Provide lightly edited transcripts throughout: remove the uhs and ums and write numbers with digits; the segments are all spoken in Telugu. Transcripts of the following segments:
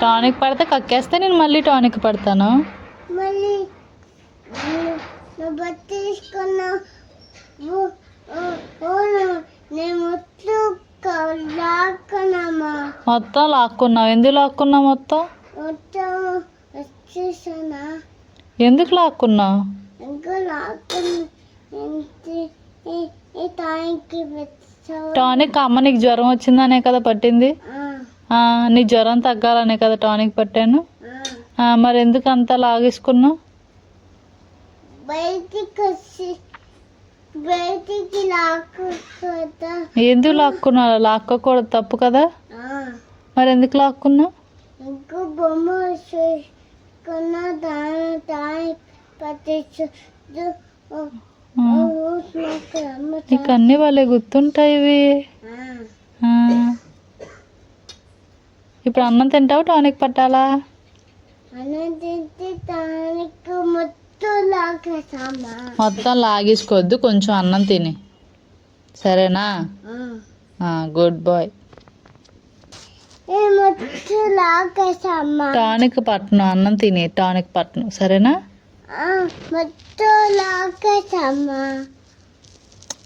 టానిక్ పడితే కక్కేస్తే నేను మళ్ళీ టానిక్ పడతాను. మళ్ళీ మొత్తం లాక్కున్నావు. ఎందుకు లాక్కున్నావు? మొత్తం ఎందుకు లాక్కున్నావు? టానిక్ అమ్మ నీకు జ్వరం వచ్చిందనే కదా పట్టింది. నీ జ్వరం తగ్గాలనే కదా టానిక్ పట్టాను. మరి ఎందుకు అంతా లాగేసుకున్నావు? ఎందుకు లాక్కున్నావు? లాక్కోకూడదు, తప్పు కదా. మరి ఎందుకు లాక్కున్నావు? నీకు అన్నీ వాళ్ళే గుర్తుంటాయి ఇవి. ఇప్పుడు అన్నం తింటావు, టానిక్ పట్టాలా? మొత్తం లాగేసుకోవద్దు, కొంచెం అన్నం తిని, సరేనా? Good bye. టానిక్ పట్టను, అన్నం తిని టానిక్ పట్టను, సరేనా?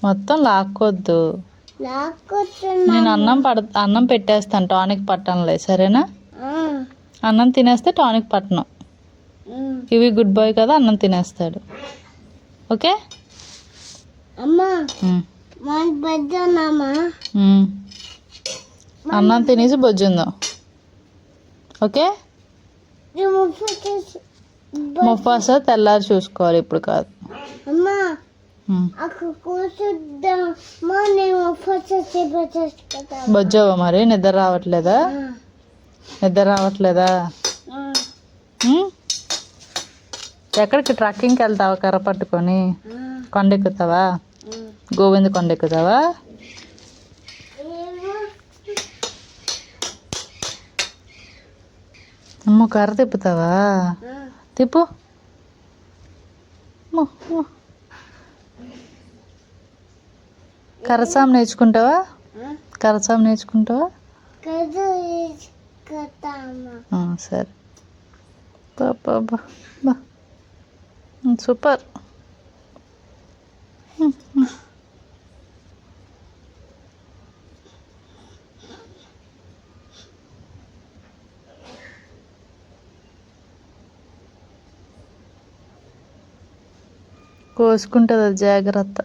మొత్తం లాక్కొద్దు. నేను అన్నం పెట్టేస్తాను, టానిక్ పట్టనులే, సరేనా? అన్నం తినేస్తే టానిక్ పట్టను. ఇవి గుడ్ బాయ్ కదా, అన్నం తినేస్తాడు. ఓకే. అన్నం తినేసి బొజ్జుందాం. ఓకే. ముఫాసా తెల్లారి చూసుకోవాలి, ఇప్పుడు కాదు. బొజ్జావా మరి? నిద్ర రావట్లేదా? ఎక్కడికి ట్రక్కింగ్కి వెళ్తావా? కర్ర పట్టుకొని కొండెక్కుతావా? గోవింద కొండెక్కుతావా? అమ్మ, కర్ర తిప్పుతావా? తిప్పు. కర్రసాము నేర్చుకుంటావా? సరే. బా సూపర్. కోసుకుంటుంది, జాగ్రత్త.